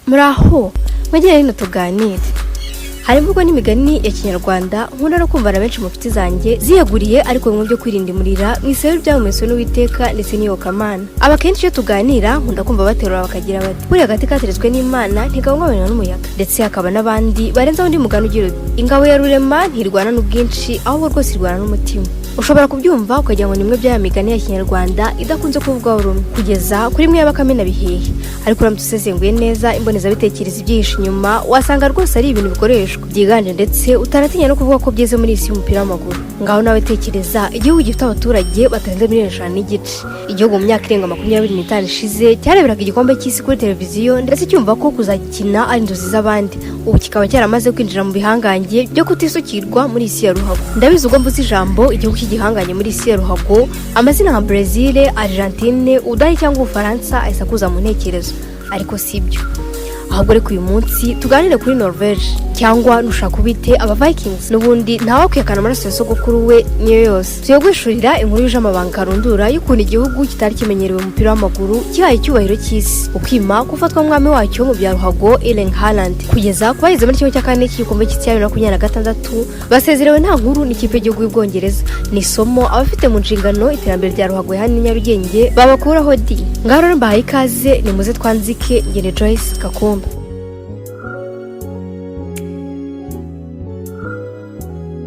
Muraho, mwegere hino tuganire. Hari imvugo n'imigani ya Kinyarwanda nkunda no kumva na benshi mu mfiti zanjye ziyaguriye ariko bimwe byo kwirinda imurira mwisebe by'amumeso n'Uwiteka ndetse n'iyokamana. Abakenshi iyo tuganira nkunda kumva baterura bakagira bati buri hagati kateretswe n'Imana ntigabungabana n'umuyaga. Ndetse hakaba n'abandi barenza undi mugano ugira uti ingabo ya Rurema ntirwana n'ubwinshi ahubwo rwose irwana n'umutima. Ushobora kubyumva ukagira ngo nimwe bya migani ya Kinyarwanda idakunze kuvugwaho rumwe kugeza kuri mwe y'abakamena bihehe. Ariko uramutse usesenguye neza imboneza bitekereza ibyihishe inyuma wasanga rwose ari ibintu bikoreshwa byiganje ndetse utaratinya no kuvuga ko byeze muri isi y'umupira w'amaguru. Ngaho nawe tekereza igihugu gifite abaturage batarenze miliyoni 5 n'igice. Igihugu mu myaka irenga 25 ishize cyareberaga igikombe cy'isi kuri televiziyo ndetse cyumva ko kuzagikina ari inzozi z'abandi. Ubu kikaba cyaramaze kwinjira mu bihangange byo kutisukirwa muri isi ya ruhago. Ndabizi ubwo mvuze ijambo igihugu cy'igihanganye muri isi ya ruhago amazina nka Brazil, Argentine, Udayi cyangwa Ufaransa ahise akuza mu ntekerezo. Ariko sibyo. Ahubwo reko uyu munsi tuganire kuri Norway cyangwa nushaka kubite aba Vikings nubundi ntawe kwiyakana amaraso ya sogokuru we niyo yose. Tuyogwishurira inkuru y'amabanga arundura y'ukuntu igihugu kitari kimenyerewe umupira w'amaguru kihaye icyubahiro cy'isi ukima kufatwa mwami wacyo mu bya ruhago Haaland kugeza kubahize muri kimwe cya kane cy'igikombe cy'isi ya 2026 basezerewe nta nkuru n'ikipe y'igihugu y'Ubwongereza. Ni somo abafite mu nshingano iterambere rya ruhago yani Nyarugenge babakuraho di. Ngaho rero mbahaye ikaze ni muze twanzike ngene Joyce Kakumba.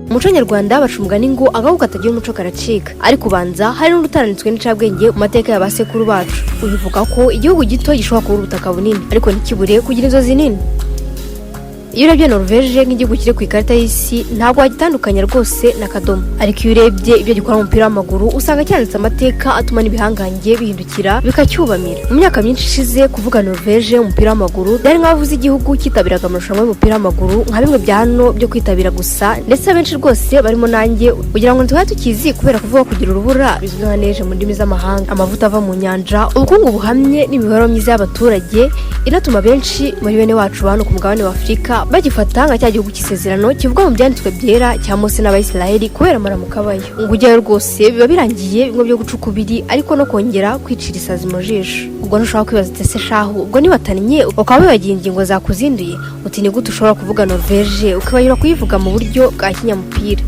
Umuco nyarwanda baca umugani ngo agahugu katagira umuco karacika, ariko ubanza hari n'urutaranitswe n'icabwenge mu mateka y'abasekuru bacu. Ubivuga ko igihugu gito gishobora kuba ubutaka bunini ariko ntikibure kugira inzozi nini. Iyo urebye Norvege nk'igihugu kiri ku ikarita y'isi ntabwo wagitandukanya rwose na kadomo, ariko iyo urebye ibyo gikora mu mupira w'amaguru usanga cyanditse amateka atuma n'ibihangange bihindukira bikacyubamira. Mu myaka myinshi ishize kuvuga Norvege umupira w'amaguru byari nk'abavuze igihugu kitabiraga amarushanwa y'umupira w'amaguru nka bimwe bya hano byo kwitabira gusa, ndetse abenshi rwose barimo nanjye kugira ngo ntitwari tukizi kubera kuvuga kugira urubura bizwi nka neje mu ndimi z'amahanga, amavuta ava mu nyanja, ubukungu buhamye n'imibereho myiza y'abaturage inatuma benshi muri bene wacu hano ku mugabane wa Afurika bagifata nka cya gihugu cy'isezerano kivuga mu byanditswe byera cya Mose n'Abayisiraheli kubera amaramuka bayo. Ngo ujyayo rwose biba birangiye bimwe byo guca ukubiri ariko no kongera kwicira isazi mu jisho. Ubwo ntushobora kwibaza ese shahu ubwo nibataniye ukaba wibagiye ingingo zakuzinduye uti ni gute ushobora kuvuga Norvege ukibayura kuyivuga mu buryo bwa kinyamupira.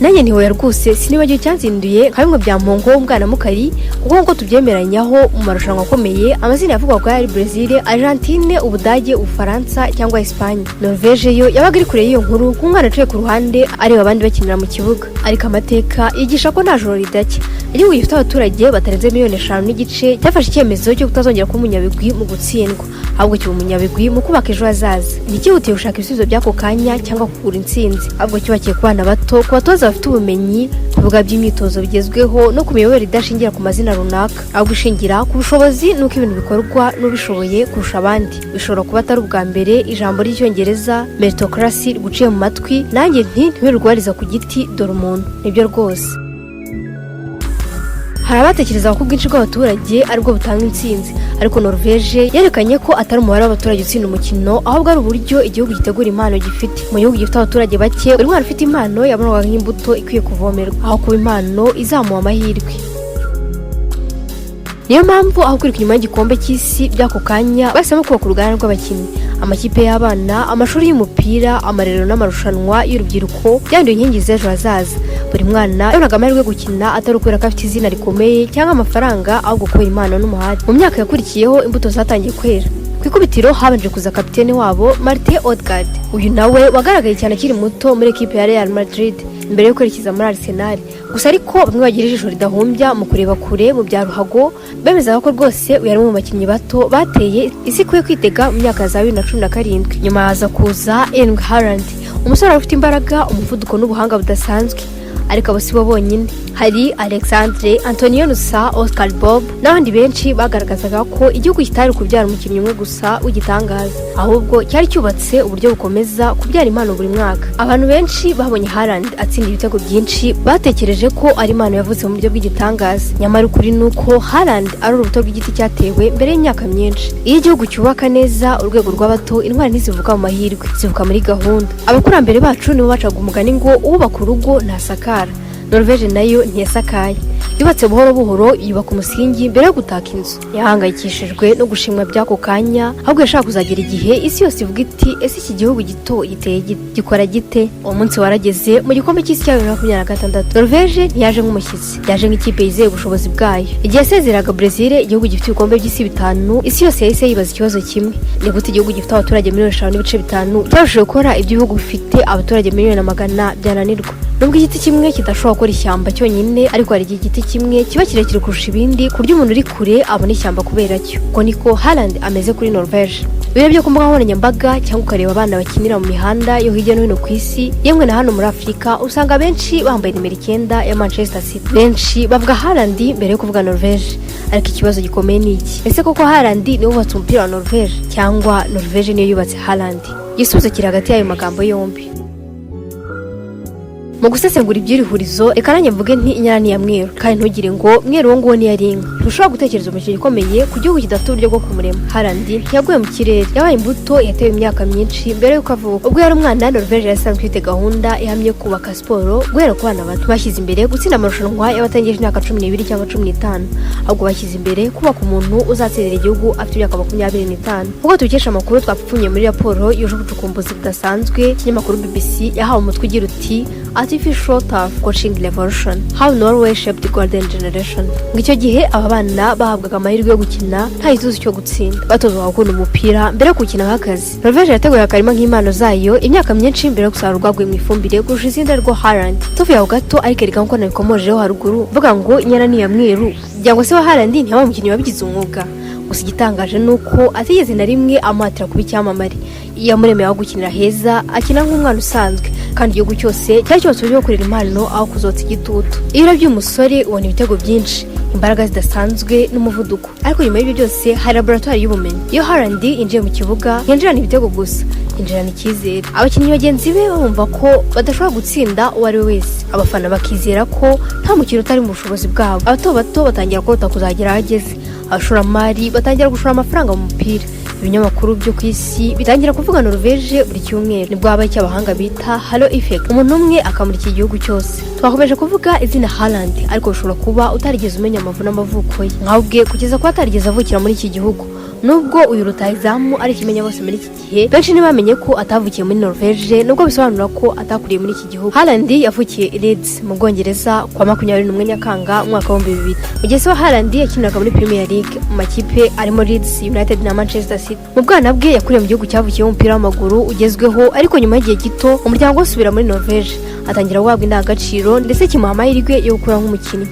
Nanjye ntihoya rwose sinibagiye cyanzinduye nka bimwe bya mpongo w'umwana mukari kuko ngo tubyemeranyaho mu marushanwa akomeye amazina yavugwa ko ari Brazil, Argentine, Ubudage, Ufaransa cyangwa Espagne. Norvege yo yabaga iri kure y'iyo nkuru nk'umwana aciye ku ruhande areba abandi bakinira mu kibuga, ariko amateka yigisha ko nta joro ridacya. Igihugu gifite abaturage batarenze miliyoni 5 n'igice cyafashe icyemezo cyo kutazongera kuba umunyabigwi mu gutsindwa, ahubwo kiba umunyabigwi mu kubaka ejo hazaza. Ntikihutiye gushaka ibisubizo by'ako kanya cyangwa kugura intsinzi, ahubwo cyubakiye ku bana bato, ku batoza bafite ubumenyi ku bibuga by'imyitozo bigezweho no ku miyoborere idashingira ku mazina runaka, ahubwo ishingira ku bushobozi n'uko ibintu bikorwa n'ubishoboye kurusha abandi. Bishobora kuba atari ubwa mbere ijambo ry'icyongereza meritocracy guciye mu matwi, nanjye ntibirirwariza ku giti dore umuntu. Nibyo rwose. Hari abatekereza ko ubwinshi bw'abaturage aribwo butanga intsinzi, ariko Norvege yerekanye ko atari umubare w'abaturage utsinda umukino ahubwo ari uburyo igihugu gitegura impano gifite. Mu gihugu gifite abaturage bake buri mwana ufite impano yabonwaga nk'imbuto ikwiye kuvomerwa aho kuba impano izamuha amahirwe. Niyo mpamvu aho kwiruka inyuma y'igikombe cy'isi by'ako kanya bahisemo kubaka uruganda rw'abakinnyi, amakipe y'abana, amashuri y'umupira, amarerero n'amarushanwa y'urubyiruko byanduye inkingi z'ejo hazaza. Buri mwana yabonaga amahirwe yo gukina atari ukubera ko afite izina rikomeye cyangwa amafaranga ahubwo kubera impano n'umuhate. Mu myaka yakurikiyeho imbuto zatangiye kwera. Ku ikubitiro habanje kuza kapitene wabo Odegard. Uyu nawe wagaragaye cyane akiri muto muri ikipe ya Real Madrid mbere yo kwerekeza muri Arsenal. Gusa ariko bamwe bagira ijisho ridahumbya mu kureba kure mu bya ruhago bemeza ko rwose uyu ari mu bakinnyi bato bateye isi kwiye kwitega mu myaka za 2017. Nyuma haza kuza Haaland, umusore ufite imbaraga, umuvuduko n'ubuhanga budasanzwe. Ariko abo si bo bonyine, hari Alexandre, Antonio Nusa, Oscar Bob n'abandi benshi bagaragazaga ko igihugu kitari kubyara umukinnyi umwe gusa w'igitangaza, ahubwo cyari cyubatse uburyo bukomeza kubyara impano buri mwaka. Abantu benshi babonye Haaland atsinda ibitego byinshi batekereje ko ari impano yavutse mu buryo bw'igitangaza, nyamara ukuri nuko Haaland ari urubuto rw'igiti cyatewe mbere y'imyaka myinshi. Iyo igihugu cyubaka neza urwego rw'abato intwari ntizivuka mu mahirwe, zivuka muri gahunda. Abakurambere bacu nibo bacaga umugani ngo ubaka urugo ntasakara. Norvège nayo ntiyasakaye, yubatse buhoro buhoro, yubaka umusingi mbere yo gutaka inzu. Yahangayikishijwe no gushimwa by'ako kanya, ahubwo yashaka kuzagera igihe isi yose ivuga iti ese iki gihugu gito giteye gikora gite. Uwo munsi warageze. Mu gikombe cy'isi cya 2026 Norvège ntiyaje nk'umushyitsi, yaje nk'ikipe yizeye ubushobozi bwayo. Igihe yasezeraga Brazil, igihugu gifite ibikombe by'isi 5, isi yose yahise yibaza ikibazo kimwe: ni gute igihugu gifite abaturage 5,5 cyarushaje gukora ibyo ibihugu bifite abaturage 1,100,000 byananirwa? Nubwo igiti kimwe kidashobora gukora ishyamba cyonyine, ariko hari igiti kimwe kiba kirekire kurusha ibindi ku buryo umuntu uri kure abona ishyamba kubera cyo. Uko niko Haaland ameze kuri Norvège. Urebye ku mbuga nkoranyambaga cyangwa ukareba abana bakinira mu mihanda yo hirya no hino ku isi, yemwe na hano muri Afurika, usanga benshi bambaye nimero 9 ya Manchester City. Benshi bavuga Haaland mbere yo kuvuga Norvège. Ariko ikibazo gikomeye ni iki: ese koko Haaland niwe wubatse umupira wa Norvège cyangwa Norvège niyo yubatse Haaland? Igisubizo kiri hagati y'ayo magambo yombi. Mu gusesengura iby'iri hurizo, reka nanjye mvuge nti inyana ya mweru, kandi ntugire ngo mweru wo nguwo ni yaringa. Ntushobora gutekereza umukino ukomeye ku gihugu kidafite uburyo bwo kumurema. Haaland ntiyaguye mu kirere, yabaye imbuto yatewe imyaka myinshi mbere y'uko avuka. Ubwo yari umwana, Norvège yasanzwe ifite gahunda ihamye yo kubaka siporo guhera ku bana bato. Bashyize imbere gutsinda amarushanwa y'abatangeje imyaka 12 cyangwa 15, ahubwo bashyize imbere kubaka umuntu uzatsindira igihugu afite imyaka 25. Ubwo tubikesha amakuru twapfunye muri raporo yuje ubucukumbuzi budasanzwe, ikinyamakuru BBC yahawe umutwe ugira uti Artificial Turf Coaching Revolution, How Norway Shaped the Golden Generation. Ngicyo gihe aba bana bahabwaga amahirwe yo gukina nta gituzo cyo gutsinda, batozwa gukunda umupira mbere yo gukina nk'akazi. Norvège yateguye akarima nk'impano zayo imyaka myinshi mbere yo gusarurwa rwaguye mu ifumbire kurusha izindi rwo Haaland. Tuvuye aho gato, ariko reka nko nabikomojeho haruguru mvuga ngo inyana ni ya mweru, cyangwa se wa Haaland ntiyaba umukinnyi wabigize umwuga. Gusa igitangaje nuko atigeze na rimwe amuhatira kuba icyamamare. Yamuremeye aho gukinira heza, akina nk'umwana usanzwe, kandi igihugu cyose cyari cyose uburyo bwo kurera impano aho kuzotsa igitutu. Iyo uravye umusore ubona ibitego byinshi, imbaraga zidasanzwe n'umuvuduko. Ariko nyuma y'ibyo byose hari laboratoire y'ubumenyi. Iyo Haaland yinjiye mu kibuga, yinjirana ibitego gusa, yinjirana icyizere. Abakinnyi bagenzi be bumva ko badashobora gutsinda uwo ari we wese. Abafana bakizera ko nta mukino utari mu bushobozi bwabo. Abato bato batangira kurota kuzagera ahageze. Abashoramari batangira gushora amafaranga mu mupira. Ibinyamakuru byo ku isi bitangira kuvuga Norvège buri cyumweru. Nibwo habaye icy'abahanga bita Halo Effect, umuntu umwe akamurika igihugu cyose. Twakomeje kuvuga izina Haaland, ariko ushobora kuba utarigeze umenya amavu n'amavuko ye, nkabwe kugeza ko atarigeze avukira muri iki gihugu. Nubwo uyu rutahizamu ari kimenya bose muri iki gihe, benshi ntibamenye ko atavukiye muri Norvège, nubwo bisobanura ko atakuriye muri iki gihugu. Haaland yavukiye i Leeds mu Bwongereza kwa 21 Nyakanga umwaka wa 2000. Mugeze wa Haaland yakiniraga muri Premier League mu makipe arimo Leeds United na Manchester City. Mu bwana bwe yakuriye mu gihugu cyavukiye umupira w'amaguru ugezweho, ariko nyuma y'igihe gito umuryango usubira muri Norvège, atangira guhabwa indangagaciro ndetse kimuha amahirwe yo gukura nk'umukinnyi.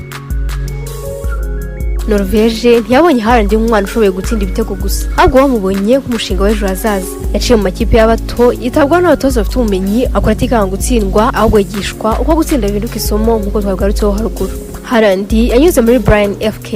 Norvège ntiyabonye Haaland nk'umwana ushoboye gutsinda ibitego gusa, ahubwo bamubonye nk'umushinga w'ejo hazaza. Yaciye mu makipe y'abato, yitabwaho n'abatoza bafite ubumenyi, akora atikanga gutsindwa, ahubwo yigishwa uko gutsinda bihinduka isomo nk'uko twabigarutseho haruguru. Haaland yanyuze muri Bayern FK,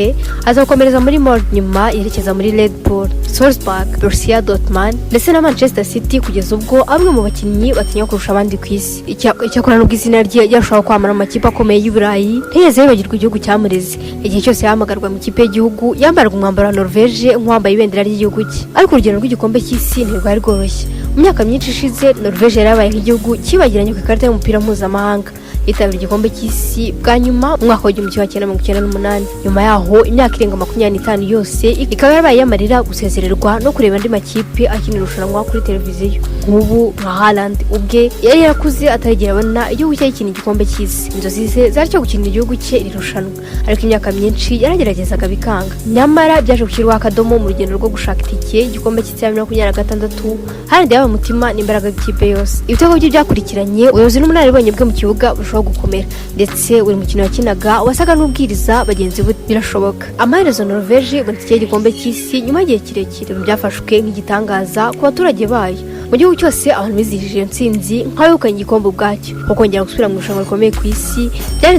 aza gukomereza muri Muri, nyuma yerekeza muri Red Bull Salzburg, Borussia Dortmund ndetse na Manchester City, kugeza ubwo amwe mu bakinnyi batinya kurusha abandi ku isi. Icyakora n'ubwo izina rye ryashobora kwamara mu makipe akomeye y'Uburayi, ntiyigeze yibagirwa igihugu cyamureze. Igihe cyose yahamagarwa mu ikipe y'igihugu, yambaraga umwambaro wa Norvège nk'uwambaye ibendera ry'igihugu cye. Ariko urugendo rw'igikombe cy'isi ntirwari rworoshye. Mu myaka myinshi ishize, Norvège yarabaye nk'igihugu kibagiranye ku ikarita y'umupira mpuzamahanga. Yitabira igikombe cy'isi bwa nyuma mu mwaka wa 1998. Nyuma yaho imyaka irenga 25 yose ikaba yarabaye yamarira gusezererwa no kureba andi makipe akinira irushanwa kuri televiziyo. Nk'ubu nka Haaland ubwe yari yarakuze atarigera abona igihugu cye gikina igikombe cy'isi. Inzozi ze zari cyo gukinira igihugu cye irushanwa, ariko imyaka myinshi yarageragezaga bikanga. Nyamara byaje gushyirwa akadomo mu rugendo rwo gushaka itike igikombe cy'isi 2026. Haaland yabaye umutima n'imbaraga z'ikipe yose. Ibitego bye byakurikiranye, ubuyobozi n'umunararibonye bwe mu kibuga gukomera, ndetse buri mukino wakinaga wasaga n'ubwiriza bagenzi be birashoboka. Amaherezo Norvège ibonetse igikombe cy'isi nyuma y'igihe kirekire, byafashwe nk'igitangaza ku baturage bayo. Mu gihugu cyose abantu bizihije iyo ntsinzi nk'abegukanye igikombe ubwacyo, nko kongera gusubira mu irushanwa rikomeye ku isi byari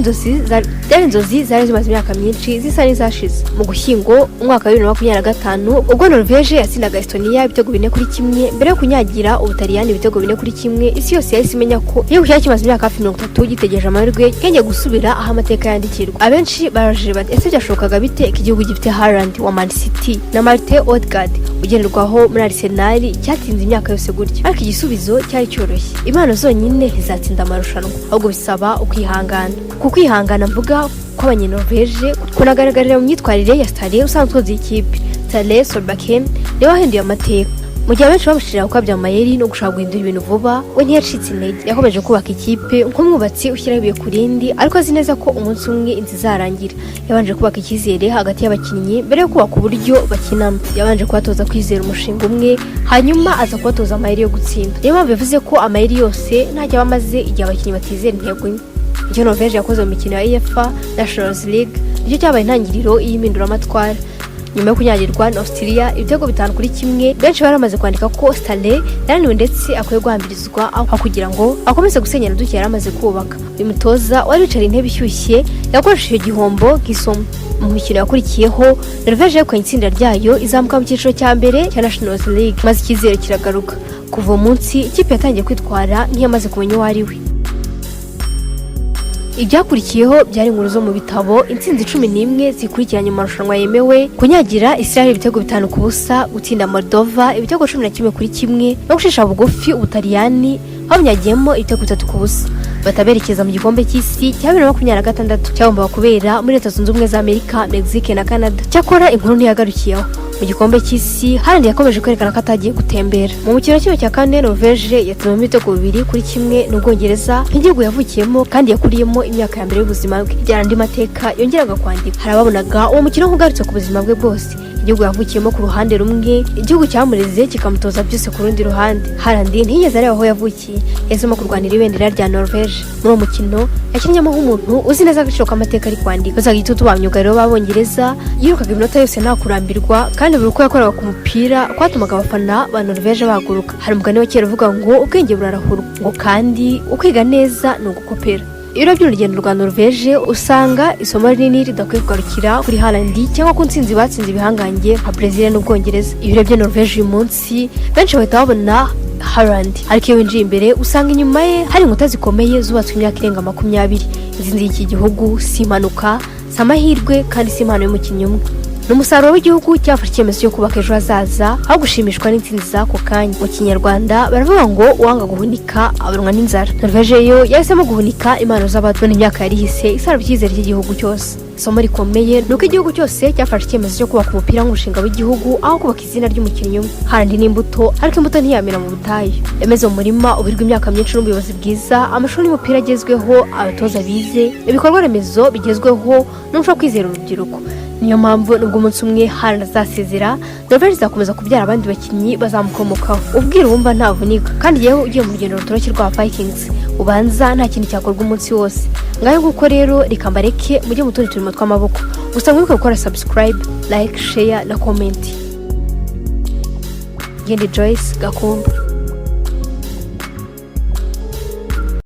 inzozi zari zimaze imyaka myinshi zisa n'izashize. Mu Gushyingo umwaka wa 2025, ubwo Norvège yatsindaga Estonia ibitego 4-1 mbere yo kunyagira Ubutaliyani ibitego 4-1, isi yose yahise imenya ko igihugu cyari kimaze imyaka hafi 30 gitegereje amahirwe kenge gusubira aho amateka yandikirwa. Abenshi barajije bati ese byashobokaga bite ko igihugu gifite Haaland wa Man City na Odegard ugenderwaho muri Arsenal cyatsinze imyaka yose gutya. Ariko igisubizo cyari cyoroshye. Impano zonyine ntizatsinda amarushanwa, ahubwo bisaba ukwihangana. Kwihangana mvuga kw'abanyanorvege kunagaragarira mu myitwarire ya Stare usanzwe uzi ikipe. Stare Solbakken niwe wahinduye amateka. Mu gihe benshi bamushirira gukabya amayeri no gushaka guhindura ibintu vuba, we ntiyacitse intege. Yakomeje kubaka ikipe nk'umwubatsi ushyiraho ibuye ku rindi, ariko azi neza ko umunsi umwe inzu izarangira. Yabanje kubaka icyizere hagati y'abakinnyi mbere yo kubaka uburyo bakinamo. Yabanje kubatoza kwizera umushinga umwe, hanyuma aza kubatoza amayeri yo gutsinda. Niyo mpamvu yavuze ko amayeri yose ntacyo bamaze igihe abakinnyi batizera intego imwe. Icyo Norvege yakoze mu mikino ya UEFA Nations League nicyo cyabaye intangiriro y'impinduramatwara. Nyuma yo kunyagirwa na Austria ibitego 5-1, benshi baramaze kwandika ko Stare yananiwe ndetse akwiye guhambirizwa aho kugira ngo akomeze gusenyera duke yaramaze kubaka. Uyu mutoza wari wicara intebe ishyushye yakoresheje igihombo nk'isomo. Mu mikino yakurikiyeho Norvege yakanye itsinda ryayo izamuka mu cyiciro cya mbere cya Nations League, maze icyizere kiragaruka. Kuva uwo munsi ikipe yatangiye kwitwara nk'iyamaze kumenya uwo ari we. Ibyakurikiyeho byari inkuru zo mu bitabo. Intsinzi 11 zikurikiranye mu marushanwa yemewe, kunyagira Israel ibitego 5-0, gutsinda Moldova ibitego 11-1 no gushisha bugufi Ubutaliyani habanyagiyemo ibitego 3-0. Bataberekeza mu gikombe cy'isi cya 2026 cyagombaga kubera muri Leta Zunze Ubumwe za Amerika, Mexique na Canada. Cyakora inkuru ntiyagarukiyeho. Mu gikombe cy'isi Haaland yakomeje kwerekana ko atagiye gutembera. Mu mukino kimwe cya kane Norvege yatsinze ibitego 2-1 n'Ubwongereza, nk'igihugu yavukiyemo kandi yakuriyemo imyaka ya mbere y'ubuzima bwe. Byari andi mateka yongeraga kwandika. Harababonaga uwo mukino nk'ugarutse ku buzima bwe bwose. Igihugu yavukiyemo ku ruhande rumwe, igihugu cyamureze kikamutoza byose ku rundi ruhande. Haaland ntiyigeze areba aho yavukiye, yahisemo kurwanira ibendera rya Norvege. Muri uwo mukino yakinnyemo nk'umuntu uzi neza agaciro k'amateka ari kwandika. Bazaga igitutu bamyugariro b'Abongereza, yirukaga iminota yose nta kurambirwa, kandi buri uko yakoraga ku mupira kwatumaga abafana ba Norvege bahaguruka. Hari umugani wa kera uvuga ngo ubwenge burarahurwa, ngo kandi ukwiga neza ni ugukopera. Ibiro by'urugendo rwa Norvege usanga isomo rinini ridakwiye kugarukira kuri Haaland cyangwa ku ntsinzi batsinze ibihangange nka Brazil n'Ubwongereza. Ibiro bya Norvege uyu munsi benshi bahita babona Haaland, ariko iyo winjiye imbere usanga inyuma ye hari inkuta zikomeye zubatswe imyaka irenga 20. Intsinzi y'iki gihugu si impanuka, si amahirwe, kandi si impano y'umukinnyi umwe. Ni umusaruro w'igihugu cyafashe icyemezo cyo kubaka ejo hazaza aho gushimishwa n'intsinzi z'ako kanya. Mu Kinyarwanda baravuga ngo uwanga guhunika abarumwa n'inzara. Norvege yo yahisemo guhunika impano z'abato n'imyaka yari ihise isarura icyizere cy'igihugu cyose. Isomo rikomeye ni uko igihugu cyose cyafashe icyemezo cyo kubaka umupira nk'umushinga w'igihugu aho kubaka izina ry'umukinnyi umwe. Haaland ni imbuto, ariko imbuto ntiyamera mu butayu. Yameze mu murima ubirwa imyaka myinshi n'ubuyobozi bwiza, amashuri y'umupira agezweho, abatoza bize, ibikorwa remezo bigezweho n'umuco wo kwizera urubyiruko. Niyo mpamvu nubwo umunsi umwe Haaland azasezera, Norvege izakomeza kubyara abandi bakinnyi bazamukomokaho. Ubwira wumva ntavunika, kandi yewe ugiye mu rugendo rutoroshye rwa Vikings ubanza nta kintu cyakorwa umunsi wose. Ngayo nguko rero reka mbareke mujye mu tundi turimo tw'amaboko. Gusa mwibuke gukora subscribe, like, share na comment. Ngende Joyce Gakumba.